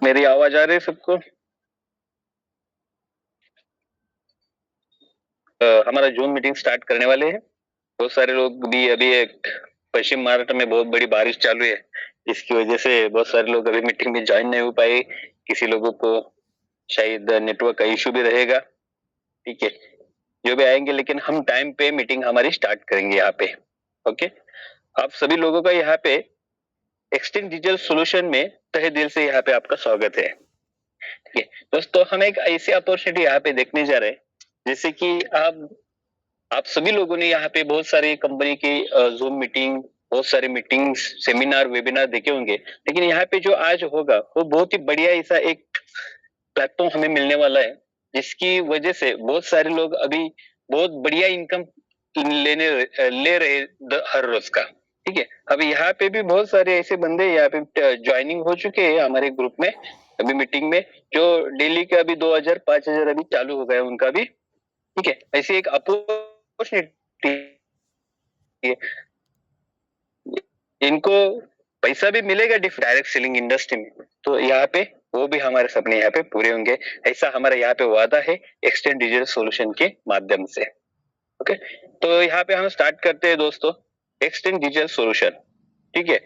मेरी आवाज आ रही है सबको? हमारा जूम मीटिंग स्टार्ट करने वाले हैं। बहुत सारे लोग भी अभी एक पश्चिम महाराष्ट्र में बहुत बड़ी बारिश चालू है, इसकी वजह से बहुत सारे लोग अभी मीटिंग में ज्वाइन नहीं हो पाए। किसी लोगों को शायद नेटवर्क का इशू भी रहेगा। ठीक है, जो भी आएंगे, लेकिन हम टाइम पे मीटिंग हमारी स्टार्ट करेंगे यहाँ पे। ओके, आप सभी लोगों का यहाँ पे एक्सटेंड डिजिटल सॉल्यूशन में तहे दिल से यहाँ पे आपका स्वागत है। ठीक है दोस्तों, हम एक ऐसी अपॉर्चुनिटी यहाँ पे देखने जा रहे हैं, जैसे कि आप सभी लोगों ने यहाँ पे बहुत सारी कंपनी की जूम मीटिंग, बहुत सारे मीटिंग्स, सेमिनार, वेबिनार देखे होंगे, लेकिन यहाँ पे जो आज होगा वो बहुत ही बढ़िया ऐसा एक प्लेटफॉर्म हमें मिलने वाला है, जिसकी वजह से बहुत सारे लोग अभी बहुत बढ़िया इनकम ले रहे हर रोज का। ठीक है, अभी यहाँ पे भी बहुत सारे ऐसे बंदे यहाँ पे ज्वाइनिंग हो चुके हैं हमारे ग्रुप में, अभी मीटिंग में, जो डेली के अभी 2000 5000 अभी चालू हो गया उनका भी। ठीक है, ऐसी एक अपॉर्चुनिटी है, इनको पैसा भी मिलेगा डायरेक्ट सेलिंग इंडस्ट्री में, तो यहाँ पे वो भी हमारे सपने यहाँ पे पूरे होंगे, ऐसा हमारा यहाँ पे वादा है एक्सटेंड डिजिटल सॉल्यूशन के माध्यम से। ओके, तो यहाँ पे हम स्टार्ट करते हैं दोस्तों, एक्सटेंड डिजिटल सॉल्यूशन। ठीक है,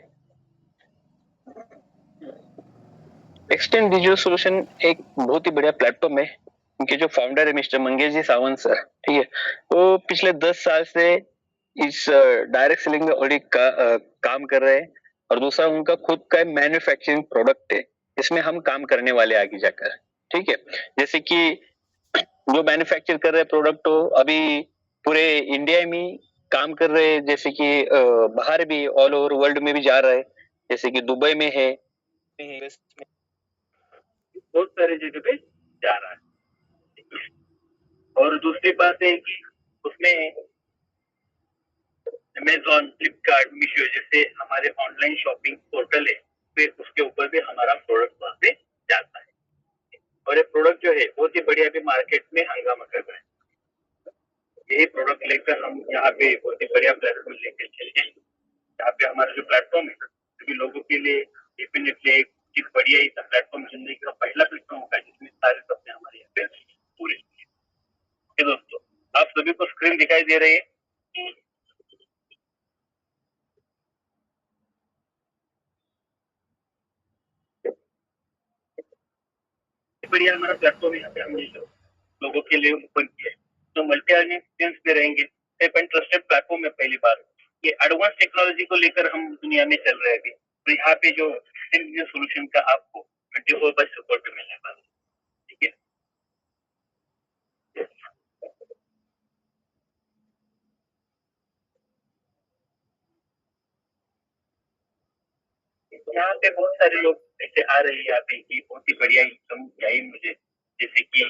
एक्सटेंड डिजिटल सॉल्यूशन एक बहुत ही बढ़िया प्लेटफॉर्म है। उनके जो फाउंडर है मिस्टर मंगेश जी सावंत सर, ठीक है, वो पिछले 10 साल से इस डायरेक्ट सेलिंग में ऑलरेडी काम कर रहे हैं, और दूसरा उनका खुद का मैन्युफैक्चरिंग प्रोडक्ट है, इसमें हम काम करने वाले आगे जाकर। ठीक है, जैसे कि जो मैन्युफैक्चर कर रहे प्रोडक्ट हो अभी पूरे इंडिया में काम कर रहे हैं, जैसे कि बाहर भी ऑल ओवर वर्ल्ड में भी जा रहा है, जैसे कि दुबई में है, बहुत सारे जगह पे जा रहा है। और दूसरी बात है कि उसमें अमेजोन, फ्लिपकार्ट, मीशो जैसे हमारे ऑनलाइन शॉपिंग पोर्टल है, फिर उसके ऊपर भी हमारा प्रोडक्ट वहां पे जाता है, और ये प्रोडक्ट जो है बहुत ही बढ़िया भी मार्केट में हंगामा कर रहा है। यही प्रोडक्ट लेकर हम यहाँ पे बहुत ही बढ़िया प्लेटफॉर्म लेकर चले हैं। यहाँ पे हमारा जो प्लेटफॉर्म है सभी लोगों के लिए डेफिनेटली एक बढ़िया ही प्लेटफॉर्म, जिंदगी का पहला प्लेटफॉर्म होगा जिसमें सारे सपने हमारे यहाँ पे पूरे होंगे। दोस्तों, आप सभी को स्क्रीन दिखाई दे रही है? बढ़िया हमारा प्लेटफॉर्म यहाँ पे हमने लोगों के लिए ओपन किया है, तो मल्टी अर्निंग एक्सपीरियंस में रहेंगे। सेफ एंड ट्रस्टेड प्लेटफॉर्म है। पहली बार ये एडवांस टेक्नोलॉजी को लेकर हम दुनिया में चल रहे हैं अभी, तो यहाँ पे जो सोल्यूशन का आपको 24/7 सपोर्ट मिलने वाला है। ठीक है, यहाँ पे बहुत सारे लोग ऐसे आ रहे हैं यहाँ पे कि बहुत ही बढ़िया इनकम चाहिए मुझे, जैसे कि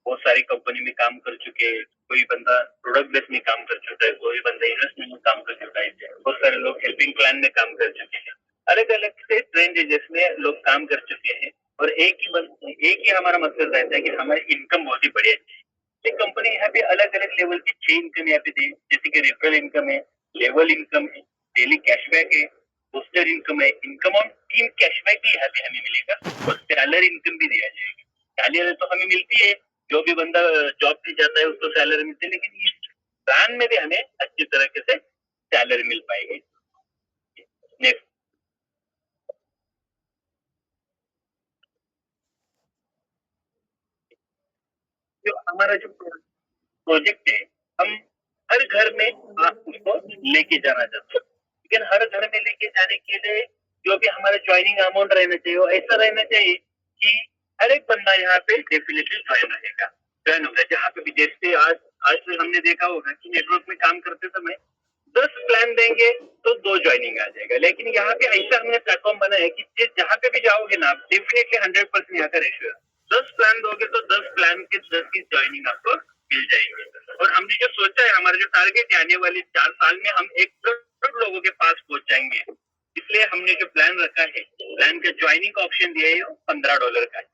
बहुत सारी कंपनी में काम कर चुके हैं, कोई बंदा प्रोडक्ट बेस में काम कर चुका है, कोई बंदा इन्वेस्टमेंट में काम कर चुका है, बहुत सारे लोग हेल्पिंग प्लान में काम कर चुके हैं, अलग अलग से ट्रेंड जिसमें लोग काम कर चुके हैं, और एक ही हमारा मकसद रहता है कि हमारी इनकम बहुत ही बढ़िया चाहिए। कंपनी यहाँ पे अलग अलग लेवल की 6 इनकम यहाँ पे दी, जैसे कि रेफरल इनकम है, लेवल इनकम है, डेली कैशबैक है, बूस्टर इनकम है, इनकम ऑन टीम कैशबैक भी यहाँ पे हमें मिलेगा, और सैलरी इनकम भी दिया जाएगा। सैलरी तो हमें मिलती है, जो भी बंदा जॉब पे जाता है उसको सैलरी मिलती है, लेकिन इस प्लान में भी हमें अच्छी तरीके से सैलरी मिल पाएगी। नेक्स्ट, जो हमारा जो प्रोजेक्ट है, हम हर घर में उसको लेके जाना चाहते हैं, लेकिन हर घर में लेके जाने के लिए जो भी हमारा ज्वाइनिंग अमाउंट रहना चाहिए वो ऐसा रहना चाहिए कि हर एक बंदा यहाँ पे डेफिनेटली ज्वाइन रहेगा, ज्वाइन होगा। जहाँ पे भी जैसे आज आज से हमने देखा होगा कि नेटवर्क में काम करते समय 10 प्लान देंगे तो 2 ज्वाइनिंग आ जाएगा, लेकिन यहाँ पे ऐसा हमने प्लेटफॉर्म बनाया है कि जहाँ पे भी जाओगे ना आप डेफिनेटली 100% यहाँ का रेशियो है, 10 प्लान दोगे तो 10 प्लान के 10 की ज्वाइनिंग आपको मिल जाएगी। और हमने जो सोचा है, हमारा जो टारगेट है आने वाले 4 साल में हम 1 करोड़ लोगों के पास पहुंच जाएंगे, इसलिए हमने जो प्लान रखा है, प्लान का ज्वाइनिंग ऑप्शन दिया है $15 का है।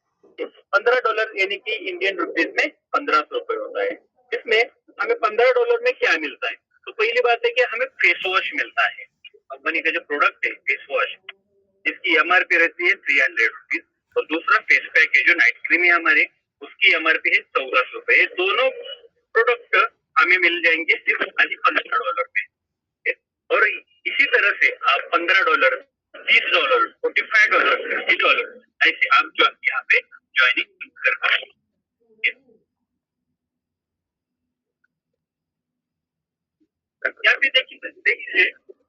$15 यानी कि इंडियन रुपीज में 1500 रुपए होता है। इसमें हमें $15 में क्या मिलता है? तो पहली बात है कि हमें फेस वॉश मिलता है, कंपनी का जो प्रोडक्ट है फेस वॉश, इसकी एमआरपी रहती है 300 रुपीज, और दूसरा फेस पैक है जो नाइट क्रीम है हमारे, उसकी एमआरपी है 1400 रुपए। ये दोनों प्रोडक्ट हमें मिल जाएंगे सिर्फ खाली $15 पे। और इसी तरह से आप $15, $30, $45, $50 ऐसे आप जो यहाँ पे ज्वाइनिंग कर पाएंगे। यहाँ पे देखिए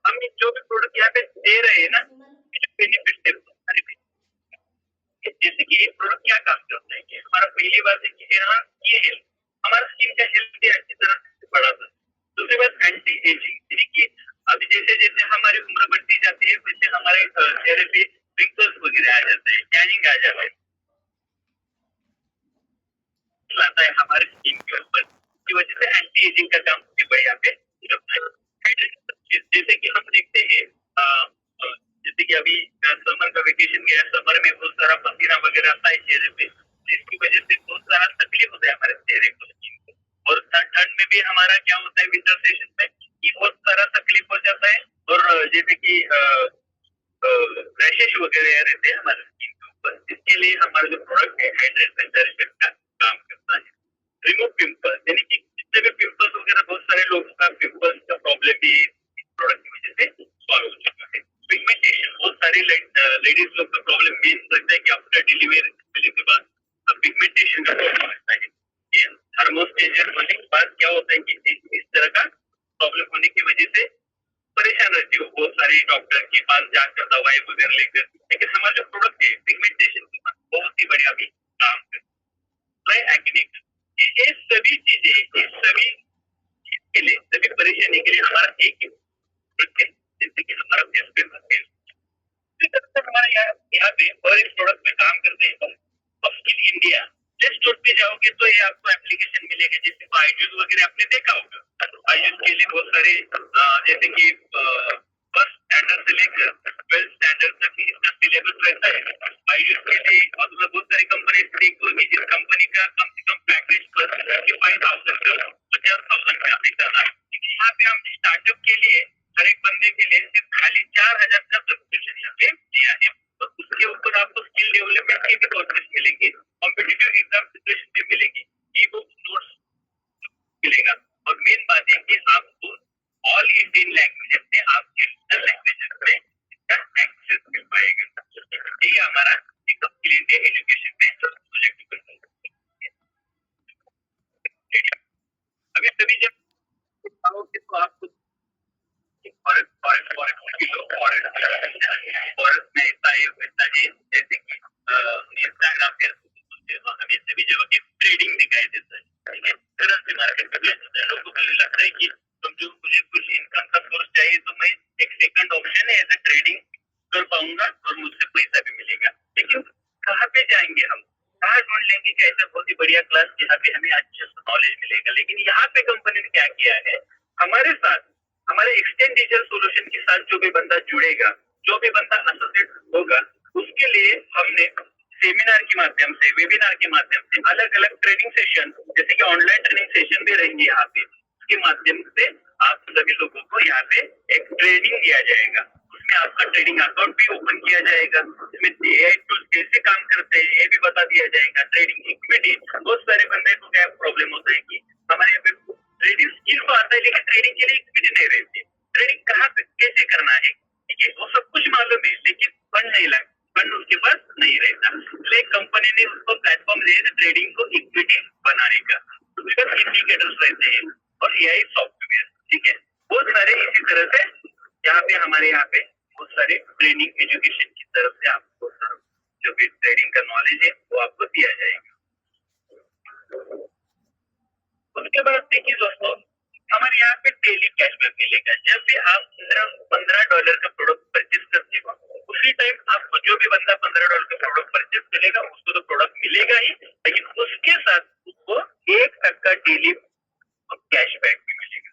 हम जो भी प्रोडक्ट यहाँ पे दे रहे हैं ना, बेनिफिट है सारे। जैसे कि एक प्रोडक्ट क्या काम करता है कि हमारा पहली बात है कि यहाँ ये है हमारा स्किन का हेल्थ अच्छी तरह से बढ़ा था। दूसरी बात एंटी एजिंग, यानी कि अभी जैसे जैसे हमारी उम्र बढ़ती जाती है वैसे हमारे चेहरे पे पिंपल्स वगैरह आ जाते हैं, टैनिंग आ जाता है, लाता है हमारे स्किन के ऊपर, की वजह से एंटी एजिंग का काम भी बड़ा यहाँ पे करता है। जैसे कि हम देखते हैं जैसे कि अभी समर का वेकेशन गया, समर में बहुत सारा पसीना वगैरह आता है चेहरे पे, जिसकी वजह से बहुत सारा तकलीफ होता है हमारे चेहरे को। और ठंड में भी हमारा क्या होता है विंटर सेशन में कि बहुत सारा तकलीफ हो जाता है, और जैसे कि रैशेस वगैरह रहते हैं हमारे स्किन के ऊपर। इसके लिए हमारा जो प्रोडक्ट है हाइड्रेट सेंटर का काम करता है। रिमूव पिंपल, यानी कि जितने भी पिंपल्स वगैरह, बहुत सारे लोगों का पिंपल्स का प्रॉब्लम भी इस प्रोडक्ट की वजह से सॉल्व हो चुका है। पिगमेंटेशन, बहुत सारी लेडीज लोग का प्रॉब्लम भी लगता है कि आफ्टर डिलीवरी के बाद पिगमेंटेशन का प्रॉब्लम रहता है। ये हार्मोन चेंजेस होने के बाद क्या होता है कि इस तरह का प्रॉब्लम होने की वजह से परेशान रहती हो, बहुत सारे डॉक्टर के पास जाकर दवाई वगैरह लेकर, लेकिन हमारा जो प्रोडक्ट है पिगमेंटेशन के ऊपर बहुत ही बढ़िया भी काम करता है। एक्ने, ये सभी चीजें, इस सभी चीज के लिए, सभी परेशानी के लिए हमारा एक ही प्रोडक्ट है, जिससे कि हमारा फेस पे हमारा यहाँ पे और एक प्रोडक्ट पे काम करते हैं स्किन इंडिया। प्ले स्टोर पे जाओगे तो ये आपको एप्लीकेशन मिलेगा, जैसे आईजूस वगैरह आपने देखा होगा। आईजूस के लिए बहुत सारे जैसे कि फर्स्ट स्टैंडर्ड से लेकर 12th स्टैंडर्ड तक इसका सिलेबस रहता है। आईजूस के लिए और बहुत सारी कंपनी देखोगी जिस कंपनी का कम से कम पैकेज पर 55,000 का 50,000 का आता है, लेकिन यहाँ पे हम स्टार्टअप के लिए हर एक बंदे के लिए सिर्फ खाली 4,000 का सब्सक्रिप्शन यहाँ पे दिया है। तो उसके ऊपर आपको स्किल डेवलपमेंट के भी कोर्सेज मिलेंगे, कॉम्पिटिटिव एग्जाम प्रिपरेशन भी मिलेगी, ई बुक नोट्स मिलेगा, और मेन बात है कि आपको ऑल इंडियन लैंग्वेज में, आपके रीजनल लैंग्वेज में इसका एक्सेस मिल पाएगा। ये हमारा एक स्किल इंडिया एजुकेशन में प्रोजेक्ट है। अभी सभी जब आओगे तो आपको फॉरेस्ट में इतना जैसे कि इंस्टाग्राम, फेसबुक, हमें सभी जगह ट्रेडिंग दिखाई देता है, ठीक है, करेंसी मार्केट में लोगों को लगता है कि तुम जो मुझे कुछ इनकम का सोर्स चाहिए तो मैं एक सेकंड ऑप्शन है ऐसे ट्रेडिंग कर पाऊंगा और मुझसे पैसा भी मिलेगा। लेकिन कहाँ पे जाएंगे हम, कहाँ ढूंढ लेंगे कि ऐसा बहुत ही बढ़िया क्लास जहाँ पे हमें अच्छे से नॉलेज मिलेगा। लेकिन यहाँ पे कंपनी ने क्या किया है, हमारे साथ, हमारे एक्सटेंड डिजिटल सोल्यूशन के साथ जो भी बंदा जुड़ेगा, जो भी बंदा एसोसिएट होगा, उसके लिए हमने सेमिनार के माध्यम से, वेबिनार के माध्यम से, अलग अलग ट्रेनिंग सेशन, जैसे कि ऑनलाइन ट्रेनिंग सेशन भी रहेंगे यहाँ पे, उसके माध्यम से आप सभी लोगों को यहाँ पे एक ट्रेनिंग दिया जाएगा। उसमें आपका ट्रेडिंग अकाउंट भी ओपन किया जाएगा, उसमें एआई टूल्स कैसे काम करते हैं ये भी बता दिया जाएगा। ट्रेडिंग इक्विटी, बहुत सारे बंदे को क्या प्रॉब्लम होता है कि हमारे यहाँ पे ट्रेडिंग स्किल तो आता है लेकिन ट्रेडिंग के लिए इक्विटी नहीं रहती, ट्रेडिंग कहाँ पे कैसे करना है, ठीक है, वो सब कुछ मालूम है लेकिन फंड नहीं लगा, फंड उसके पास नहीं रहता। इसलिए कंपनी ने उसको प्लेटफॉर्म दिया ट्रेडिंग को इक्विटी बनाने का, उसके पास इंडिकेटर्स रहते हैं और एआई सॉफ्टवेयर, ठीक है, बहुत सारे। इसी तरह से यहाँ पे हमारे यहाँ पे बहुत सारे ट्रेनिंग एजुकेशन की तरफ से आपको जो भी ट्रेडिंग का नॉलेज है वो आपको दिया जाएगा। उसके बाद देखिए दोस्तों, हमारे यहाँ पे डेली कैशबैक मिलेगा। जब भी आप $15 का प्रोडक्ट परचेज करते हो, उसी टाइम आपको जो भी बंदा $15 का प्रोडक्ट परचेज करेगा उसको तो प्रोडक्ट मिलेगा ही, लेकिन उसके साथ उसको 1% का डेली कैशबैक भी मिलेगा।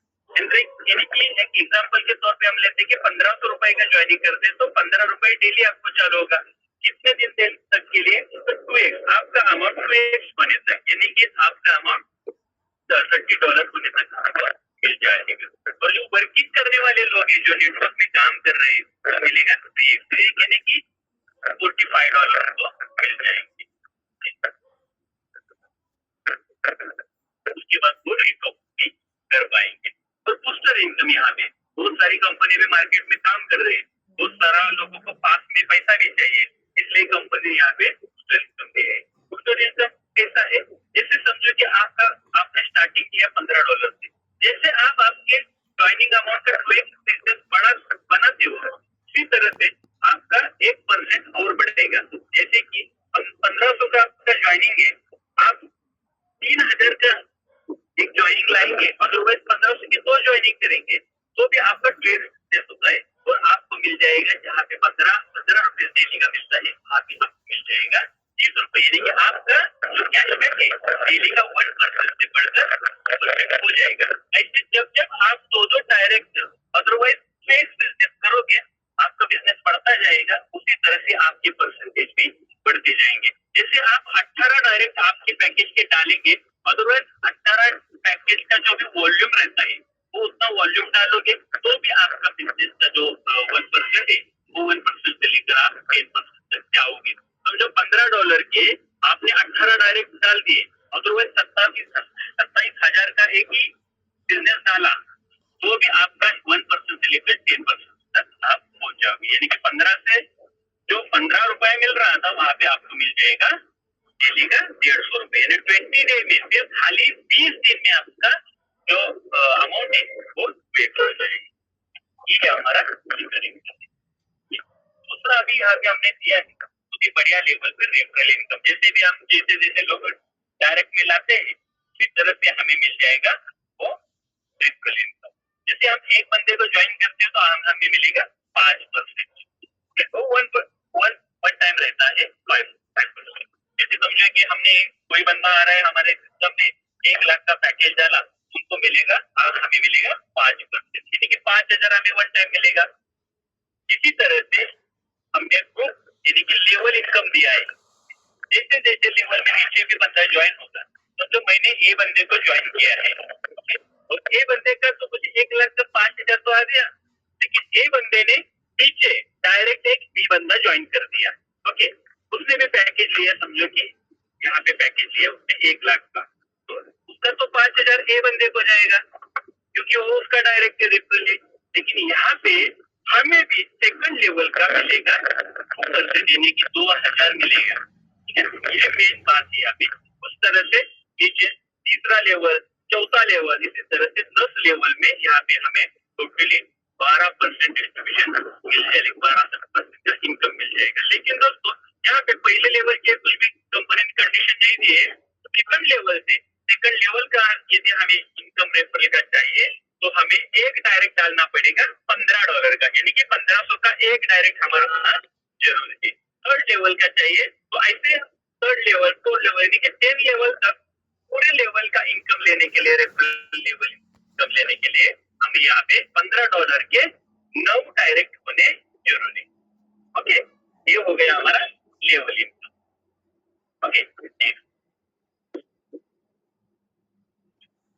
यानी कि एक एग्जाम्पल के तौर पे हम लेते हैं कि 1,500 रुपए का ज्वाइनिंग करते हैं तो 15 रुपए डेली आपको चालू होगा। कितने दिन तक के लिए, तो 2x आपका अमाउंट 2x बने तक, यानी कि आपका अमाउंट $30 होने तक आपको मिल जाएगा। और जो वर्किंग करने वाले लोग हैं, जो नेटवर्क में काम कर रहे हैं, मिलेगा 3x, यानी कि $5 को मिल जाएंगे। उसके बाद वो रिकवर भी कर पाएंगे। और बूस्टर इनकम यहाँ पे बहुत सारी कंपनी भी मार्केट में काम कर रहे हैं, बहुत सारा लोगों को पास में पैसा भी चाहिए, इसलिए कंपनी यहाँ पे बूस्टर इनकम दे है। बूस्टर इनकम कैसा है, जैसे समझो कि आपने स्टार्टिंग किया $15 से, जैसे आप आपके ज्वाइनिंग अमाउंट का 2% बड़ा बनाते हो, उसी तरह से आपका 1% और बढ़ेगा। जैसे कि 1500 का आपका ज्वाइनिंग है, आप 3000 का एक ज्वाइनिंग लाएंगे, अदरवाइज 1500 की 2 ज्वाइनिंग करेंगे तो भी आपका 1.5 होता है, और आपको मिल जाएगा जहाँ पे 15 रुपए डेली का मिलता है, वहाँ पे आपको मिल जाएगा 30 रुपए। यानी कि आपका जो कैशबैक है डेली का 1% से बढ़कर हो जाएगा। ऐसे जब जब आप दो डायरेक्ट अदरवाइज फेस बिजनेस करोगे, आपका बिजनेस बढ़ता जाएगा, उसी तरह से आपके परसेंटेज भी बढ़ते जाएंगे। जैसे आप 18 डायरेक्ट आपके पैकेज के डालेंगे, अदरवाइज 18 पैकेज का जो भी वॉल्यूम रहता है वो उतना वॉल्यूम डालोगे तो भी आपका बिजनेस का जो 1% है वो 1% से लेकर आप 10% तक जाओगे। समझो $15 के आपने 18 डायरेक्ट डाल दिए, अदरवाइज 27,000 का एक ही बिजनेस डाला तो भी आपका 1% से लेकर 10% तक आप पहुंच जाओगे। यानी कि 15 से जो 15 रुपए मिल रहा था वहां पे आपको मिल जाएगा डेली का 150 रुपए। यानी 20 डे में सिर्फ खाली 20 दिन में आपका जो अमाउंट है वो वेट हो जाएगी। ये हमारा दूसरा अभी यहाँ पे हमने दिया है बहुत ही बढ़िया लेवल पे रेफरल इनकम। जैसे भी हम जैसे जैसे लोग डायरेक्ट में लाते हैं उसी तरह से हमें मिल जाएगा वो रेफरल इनकम। जैसे हम एक बंदे को ज्वाइन करते हैं तो हमें मिलेगा 5%, वन टाइम रहता है 5%। जैसे समझो कि हमने कोई बंदा आ रहा है हमारे सिस्टम में 1 लाख का पैकेज डाला, उनको मिलेगा और हमें मिलेगा 5%, यानी कि 5,000 हमें वन टाइम मिलेगा। इसी तरह से हमने को यानी कि लेवल इनकम दिया है, जैसे जैसे लेवल में नीचे भी बंदा ज्वाइन होगा, तो मैंने ए बंदे को ज्वाइन किया है और ए बंदे का तो मुझे 1 लाख का 5,000 तो आ गया, लेकिन ए बंदे ने नीचे डायरेक्ट एक बी बंदा ज्वाइन कर दिया। ओके, उसने भी पैकेज लिया, समझो कि यहाँ पे पैकेज लिया उसने 1 लाख का, तो उसका तो 5,000 ए बंदे को जाएगा क्योंकि वो उसका डायरेक्ट रेफरल है। लेकिन यहाँ पे हमें भी सेकंड लेवल का मिलेगा, ऊपर से देने की 2,000 मिलेगा। ये मेन बात है। अभी उस तरह से नीचे तीसरा लेवल, चौथा लेवल, इसी तरह से 10 लेवल में यहाँ पे हमें टोटली 12% डिस्ट्रीब्यूशन मिल जाएगा, 12% का इनकम मिल जाएगा। लेकिन दोस्तों यहाँ पे पहले लेवल के कुछ भी कंपनी ने कंडीशन नहीं दी है, सेकंड लेवल से सेकंड लेवल का यदि हमें इनकम रेफरल का चाहिए तो हमें एक डायरेक्ट डालना पड़ेगा $15 का, यानी कि 1500 का एक डायरेक्ट हमारा होना जरूरी है। थर्ड लेवल का चाहिए तो ऐसे थर्ड लेवल, फोर्थ लेवल, यानी कि 10 लेवल तक पूरे लेवल का इनकम लेने के लिए, रेफरल लेवल इनकम लेने के लिए हमें यहाँ पे $15 के 9 डायरेक्ट होने जरूरी। ओके, ये हो गया हमारा लेवल इनकम। ओके,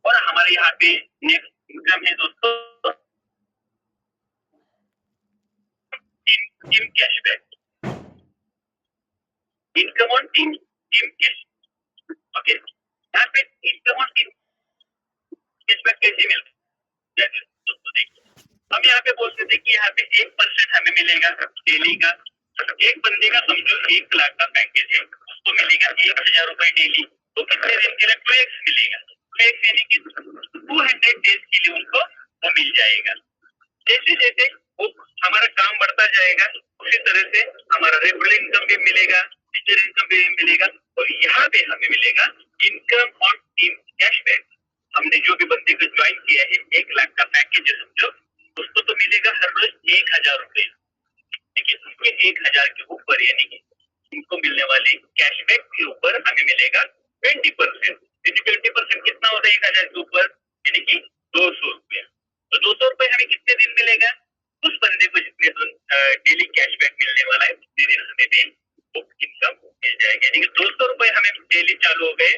और हमारे यहाँ पे नेक्स्ट इनकम है दोस्तों team cashback, income on team cash. Okay, यहाँ पे इनकम ऑन टीम कैशबैक कैसे मिलता है दोस्तों, देखिए हम यहाँ पे बोलते थे कि यहाँ पे 1% हमें मिलेगा डेली का। एक बंदे का समझो 1 लाख का पैकेज है, उसको मिलेगा 1,000 रुपए डेली, तो कितने दिन के लिए 2x मिलेगा, 2x यानी कि 200 डेज के लिए उनको वो मिल जाएगा। जैसे जैसे वो हमारा काम बढ़ता जाएगा उसी तरह से हमारा रेफरल इनकम भी मिलेगा, टीचर इनकम भी मिलेगा, और यहाँ पे हमें मिलेगा इनकम ऑन टीम कैशबैक। हमने जो भी बंदे को ज्वाइन किया है 1 लाख का पैकेज है समझो, उसको तो मिलेगा हर रोज 1,000 रुपए, लेकिन उसके 1,000 के ऊपर यानी कि इनको मिलने वाले कैशबैक के ऊपर हमें मिलेगा 20%। 20% कितना होता है 1,000 के ऊपर, यानी कि 200 रुपया। तो 200 रुपए हमें कितने दिन मिलेगा, उस बंदे को जितने दिन डेली कैशबैक मिलने वाला है उतने दिन हमें भी इनकम मिल जाएगा। यानी कि 200 रुपए हमें डेली चालू हो गए,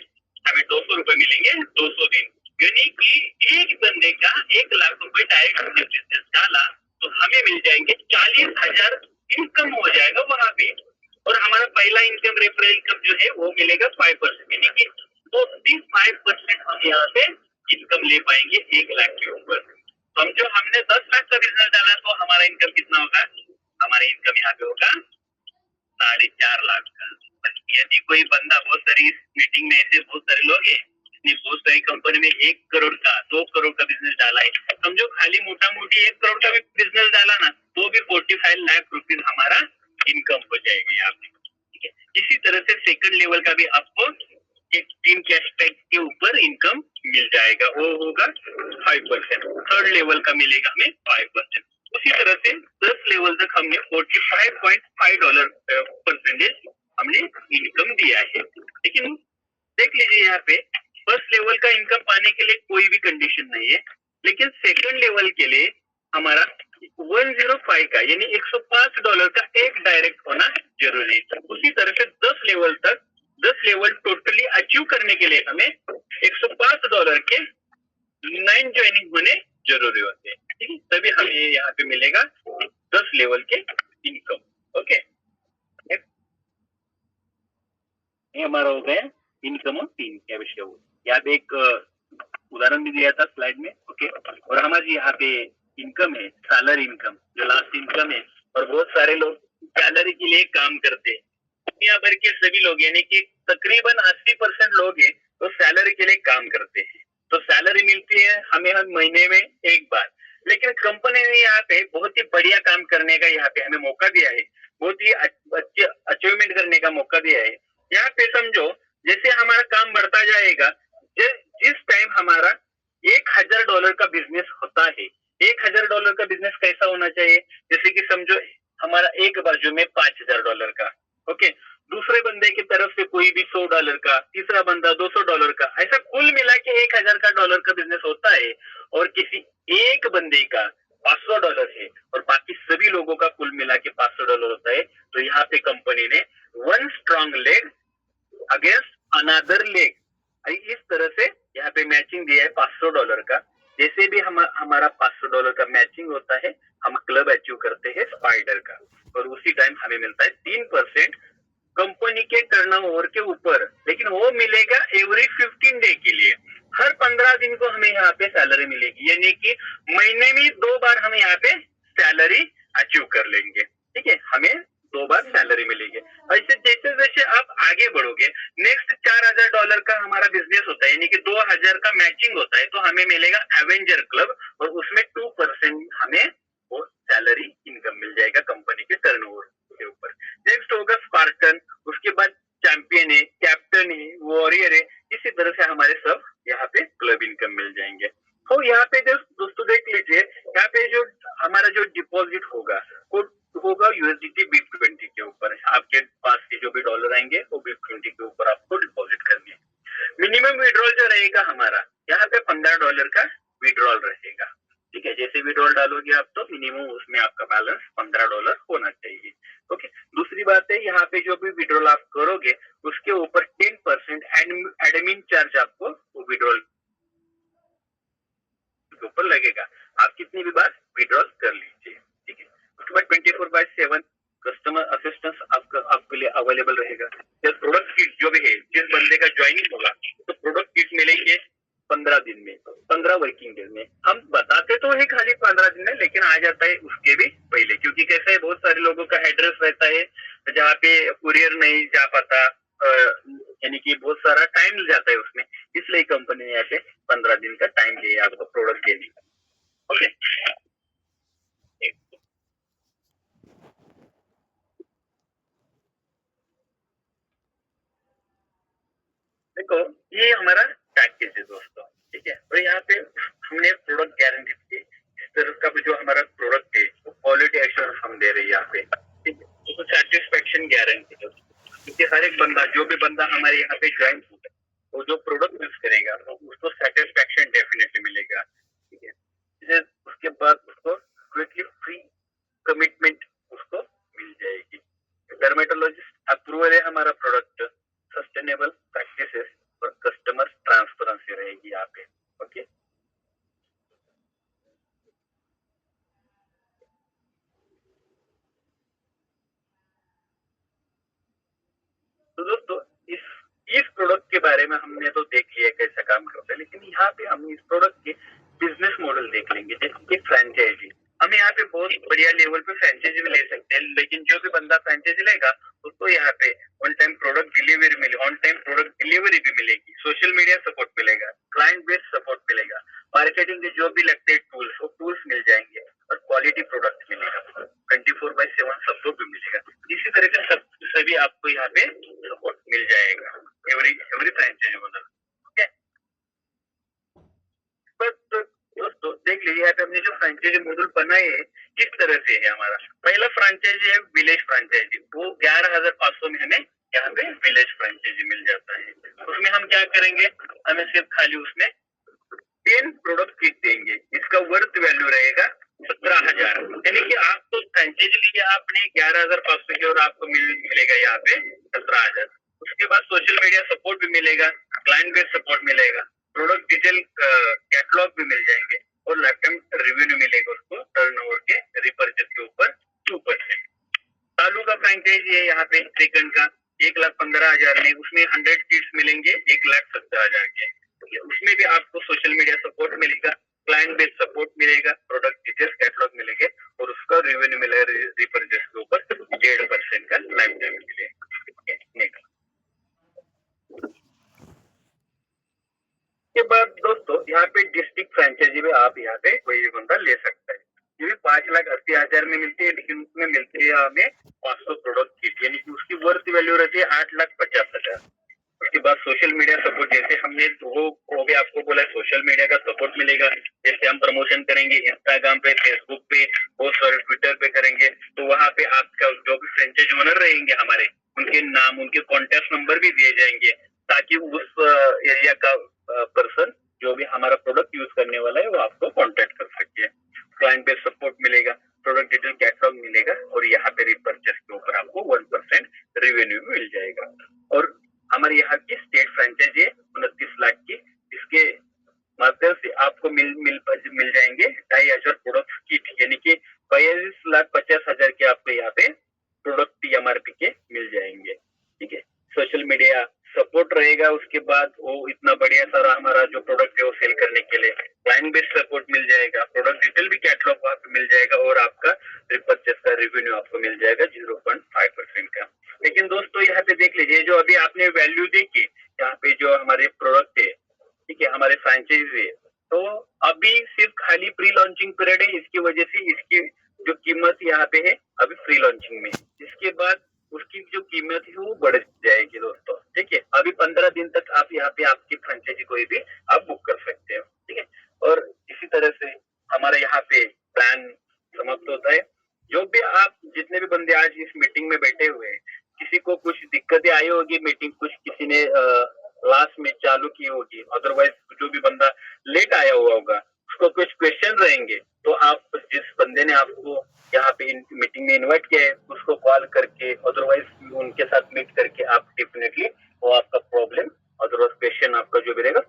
हमें 200 रुपए मिलेंगे 200 दिन, यानी कि एक बंदे का 1 लाख रुपए डायरेक्ट बिजनेस डाला तो हमें मिल जाएंगे 40,000 इनकम हो जाएगा वहां पे। और हमारा पहला इनकम रेफरल इनकम जो है वो मिलेगा 5%, यानी कि 45% हम यहाँ पे इनकम ले पाएंगे 1 लाख के ऊपर। समझो हमने 10 लाख का बिजनेस डाला तो हमारा इनकम कितना होगा, हमारा इनकम यहाँ पे होगा 4.5 लाख का। यदि कोई बंदा, बहुत सारी मीटिंग में ऐसे बहुत सारे लोग हैं जिसने बहुत सारी कंपनी में 1 करोड़ का 2 करोड़ का बिजनेस डाला है, समझो खाली मोटा मोटी 1 करोड़ का भी बिजनेस डाला ना तो भी 45 लाख रुपीज हमारा इनकम हो जाएगी यहाँ पे। ठीक है, इसी तरह से सेकंड लेवल का भी आपको एक 3 कैश के ऊपर इनकम मिल जाएगा, वो होगा 5%। थर्ड लेवल का मिलेगा हमें 5%। उसी तरह से 10 लेवल तक हमने $45.5 परसेंटेज हमने इनकम दिया है। लेकिन देख लीजिए यहाँ पे फर्स्ट लेवल का इनकम पाने के लिए कोई भी कंडीशन नहीं है, लेकिन सेकंड लेवल के लिए हमारा 105 का यानी $105 का एक डायरेक्ट होना जरूरी है। उसी तरह से 10 लेवल टोटली अचीव करने के लिए हमें $105 के 9 ज्वाइनिंग होने जरूरी होते हैं। ठीक है, तभी हमें यहाँ पे मिलेगा 10 लेवल के इनकम। ओके, ये हमारा हो गया इनकम और 3 क्या विषय हो। यहाँ पे एक उदाहरण भी दिया था स्लाइड में। ओके, और हमारी यहाँ पे इनकम है सैलरी इनकम, जो लास्ट इनकम है। और बहुत सारे लोग सैलरी के लिए काम करते हैं, दुनिया भर के सभी लोग यानी कि तकरीबन 80% लोग हैं तो सैलरी के लिए काम करते हैं। तो सैलरी मिलती है हमें हर महीने में एक बार, लेकिन कंपनी ने यहाँ पे बहुत ही बढ़िया काम करने का यहाँ पे हमें मौका दिया है, बहुत ही अच्छे अचीवमेंट करने का मौका दिया है। यहाँ पे समझो जैसे हमारा काम बढ़ता जाएगा, जिस टाइम हमारा $1,000 का बिजनेस होता है, $1,000 का बिजनेस कैसा होना चाहिए, जैसे कि समझो हमारा एक बाजू में $5,000 का, ओके, दूसरे बंदे की तरफ से कोई भी $100 का, तीसरा बंदा $200 का, ऐसा कुल मिला के $1,000 का बिजनेस होता है। और किसी एक बंदे का $500 है और बाकी सभी लोगों का कुल मिला के $500 होता है, तो यहाँ पे कंपनी ने one strong leg against another leg, इस तरह से यहाँ पे मैचिंग दिया है $500 का। जैसे भी हमारा $500 का मैचिंग होता है, हम क्लब अचीव करते हैं स्पाइडर का, और उसी टाइम हमें मिलता है 3% कंपनी के टर्नओवर के ऊपर। लेकिन वो मिलेगा एवरी 15 डे के लिए, हर 15 दिन को हमें यहाँ पे सैलरी मिलेगी, यानी कि महीने में 2 बार हम यहाँ पे सैलरी अचीव कर लेंगे। ठीक है, हमें 2 बार सैलरी मिलेगी। ऐसे जैसे जैसे आप आगे बढ़ोगे, नेक्स्ट $4,000 का हमारा बिजनेस होता है, यानी कि 2,000 का मैचिंग होता है, तो हमें मिलेगा एवेंजर क्लब, और उसमें 2% हमें वो सैलरी इनकम मिल जाएगा कंपनी के टर्नओवर के ऊपर। नेक्स्ट होगा स्पार्टन, उसके बाद चैंपियन है, कैप्टन है, वॉरियर है, इसी तरह से हमारे सब यहाँ पे क्लब इनकम मिल जाएंगे। तो यहाँ पे दोस्तों देख लीजिए, यहाँ पे जो हमारा जो डिपॉजिट होगा वो होगा USDT BIP20 के ऊपर। आपके पास के जो भी डॉलर आएंगे वो BIP20 के ऊपर आपको डिपॉजिट करने। मिनिमम विड्रॉल जो रहेगा हमारा यहाँ पे $15 का विड्रॉल रहेगा। ठीक है, जैसे विड्रॉल डालोगे आप तो मिनिमम उसमें आपका बैलेंस $15 होना चाहिए। ओके, दूसरी बात है यहाँ पे जो भी विड्रॉल आप करोगे उसके ऊपर 10% एडमिन चार्ज आपको विड्रॉल के ऊपर लगेगा। आप कितनी भी बार विड्रॉल कर लीजिए। ठीक है, उसके बाद 24/7 कस्टमर असिस्टेंस आपके लिए अवेलेबल रहेगा। जब प्रोडक्ट किट जो भी है, जिस बंदे का ज्वाइनिंग होगा तो प्रोडक्ट किट मिलेंगे 15 दिन में, 15 वर्किंग डेज में। हम बताते तो है खाली 15 दिन में, लेकिन आ जाता है उसके भी पहले, क्योंकि कैसा है बहुत सारे लोगों का एड्रेस रहता है जहाँ पे कुरियर नहीं जा पाता, यानी कि बहुत सारा टाइम लग जाता है उसमें, इसलिए कंपनी ने यहाँ पे 15 दिन का टाइम दिया आपको प्रोडक्ट देने का। ओके, देखो ये हमारा पैकेज है दोस्तों। ठीक है, तो यहाँ पे हमने प्रोडक्ट गारंटी दी, इस तरह का जो हमारा प्रोडक्ट है वो क्वालिटी एश्योरेंस हम दे रहे हैं यहाँ पे। ठीक है, तो सेटिस्फेक्शन गारंटी है, क्योंकि हर एक बंदा, जो भी बंदा हमारे यहाँ पे ज्वाइन होगा वो जो प्रोडक्ट यूज करेगा तो उसको सेटिस्फेक्शन डेफिनेटली मिलेगा। ठीक है, उसके बाद उसको क्विकली फ्री कमिटमेंट उसको मिल जाएगी। डर्मेटोलॉजिस्ट अप्रूवल है हमारा प्रोडक्ट, सस्टेनेबल प्रैक्टिसेस और कस्टमर ट्रांसपेरेंसी रहेगी यहाँ पे। ओके, तो दोस्तों इस प्रोडक्ट के बारे में हमने तो देख लिया कैसा काम करता है, लेकिन यहाँ पे हम इस प्रोडक्ट के बिजनेस मॉडल देख लेंगे, जैसे कि फ्रेंचाइजी। हम यहाँ पे बहुत बढ़िया लेवल पे फ्रेंचाइजी भी ले सकते हैं, लेकिन जो भी बंदा फ्रेंचाइजी लेगा उसको यहाँ पे ऑन टाइम प्रोडक्ट डिलीवरी मिले, ऑन टाइम प्रोडक्ट डिलीवरी भी मिलेगी, सोशल मीडिया सपोर्ट मिलेगा, क्लाइंट बेस्ड सपोर्ट मिलेगा, मार्केटिंग के जो भी लगते हैं टूल्स, वो टूल्स मिल जाएंगे और क्वालिटी प्रोडक्ट मिलेगा, 24/7 सपोर्ट भी मिलेगा। इसी तरह का सभी आपको यहाँ पे सपोर्ट मिल जाएगा एवरी फ्रेंचाइजी ओनर। ठीक है, बस दोस्तों देख लीजिए यहाँ पे हमने जो फ्रेंचाइजी मॉडल बनाए है किस तरह से है। हमारा पहला फ्रेंचाइजी है विलेज फ्रेंचाइजी, वो 11,500 में हमें यहाँ पे विलेज फ्रेंचाइजी मिल जाता है। उसमें हम क्या करेंगे, हमें सिर्फ खाली उसमें 10 प्रोडक्ट किट देंगे, इसका वर्थ वैल्यू रहेगा 17,000, यानी कि आपको फ्रेंचाइजी लिया आपने 11,500 की और आपको मिलेगा यहाँ पे 17,000। उसके बाद सोशल मीडिया सपोर्ट भी मिलेगा, क्लाइंट बेस्ड सपोर्ट मिलेगा, प्रोडक्ट डिटेल कैटलॉग भी मिल जाएंगे और लाइफ टाइम रिवेन्यू मिलेगा उसको टर्नओवर के रिपर्चेस के ऊपर 2%। चालू का फ्रेंचाइजी है यहाँ पे सेकंड का 1,15,000 में, उसमें 100 किट्स मिलेंगे 1,70,000 के। उसमें भी आपको सोशल मीडिया सपोर्ट मिलेगा, क्लाइंट बेस्ड सपोर्ट मिलेगा, प्रोडक्ट डिटेल्स कैटलॉग मिलेंगे और उसका रिवेन्यू मिलेगा रिपर्चेस के ऊपर 1.5% का लाइफ टाइम मिलेगा। के बाद दोस्तों यहाँ पे डिस्ट्रिक्ट फ्रेंचाइजी में आप यहाँ पे कोई भी बंदा ले सकता है। ये भी 5,80,000 में मिलती है, लेकिन उसमें मिलती है हमें 500 प्रोडक्ट किट, यानी कि उसकी वर्थ वैल्यू रहती है 8,50,000। उसके बाद सोशल मीडिया सपोर्ट, जैसे हमने वो भी आपको बोला सोशल मीडिया का सपोर्ट मिलेगा, जैसे हम प्रमोशन करेंगे इंस्टाग्राम पे, फेसबुक पे, पोस्ट और ट्विटर पे करेंगे, तो वहां पे आपका जो भी फ्रेंचाइज ओनर रहेंगे हमारे, उनके नाम, उनके कॉन्टेक्ट नंबर भी दिए जाएंगे, ताकि उस एरिया का पर्सन जो भी हमारा प्रोडक्ट यूज करने वाला है वो आपको कॉन्टेक्ट कर सकते हैं। क्लाइंट बेस्ड सपोर्ट मिलेगा, प्रोडक्ट डिटेल कैटलॉग मिलेगा और यहाँ पे रिपर्चेस के ऊपर आपको 1% रेवेन्यू मिल जाएगा। और हमारे यहाँ की स्टेट फ्रेंचाइजी है 29 लाख की, इसके माध्यम से आपको मिल जाएंगे 2,500 प्रोडक्ट किट, यानी कि 22,50,000 के आपको यहाँ पे प्रोडक्ट एमआरपी के मिल जाएंगे। ठीक है, सोशल मीडिया सपोर्ट रहेगा, उसके बाद वो इतना बढ़िया सारा हमारा जो प्रोडक्ट है वो सेल करने के लिए क्लाइंट बेस्ड सपोर्ट मिल जाएगा, प्रोडक्ट डिटेल भी कैटलॉग वहां पे मिल जाएगा और आपका रिपर्चेस का रेवेन्यू आपको मिल जाएगा 0.5% का। लेकिन दोस्तों यहाँ पे देख लीजिए, जो अभी आपने वैल्यू देखी यहाँ पे जो हमारे प्रोडक्ट है, ठीक है, हमारे फ्रेंचाइज है, तो अभी सिर्फ खाली प्री लॉन्चिंग पीरियड है, इसकी वजह से इसकी जो कीमत यहाँ पे है अभी प्री लॉन्चिंग में, इसके बाद उसकी जो कीमत है वो बढ़ जाएगी दोस्तों। ठीक है, अभी 15 दिन तक आप यहाँ पे आपकी फ्रेंचाइजी कोई भी आप बुक कर सकते हो। ठीक है, और इसी तरह से हमारे यहाँ पे प्लान समाप्त होता है। जो भी आप जितने भी बंदे आज इस मीटिंग में बैठे हुए हैं, किसी को कुछ दिक्कतें आई होगी मीटिंग, कुछ किसी ने लास्ट में चालू की होगी, अदरवाइज जो भी बंदा लेट आया हुआ होगा उसको कुछ क्वेश्चन रहेंगे, तो आप जिस बंदे ने आपको यहाँ पे मीटिंग में इनवाइट किया है उसको कॉल करके, अदरवाइज उनके साथ मीट करके आप डेफिनेटली वो आपका प्रॉब्लम अदरवाइज क्वेश्चन आपका जो भी रहेगा,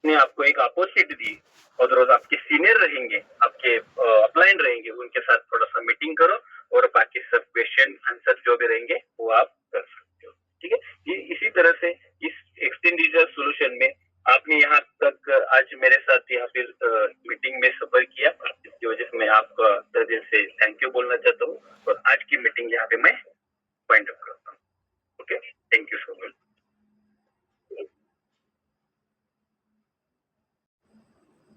ने आपको एक अपॉर्चुनिटी दी, अदरवाइज आपके सीनियर रहेंगे, आपके अपलाइन रहेंगे, उनके साथ थोड़ा सा मीटिंग करो और बाकी सब क्वेश्चन आंसर जो भी रहेंगे वो आप कर सकते हो। ठीक है, इसी तरह से इस एक्सटेंड डिजिटल सोल्यूशन में आपने यहाँ तक आज मेरे साथ यहाँ पे मीटिंग में सफर किया, इसकी वजह से मैं आपका दिल से थैंक यू बोलना चाहता हूँ और आज की मीटिंग यहाँ पे मैं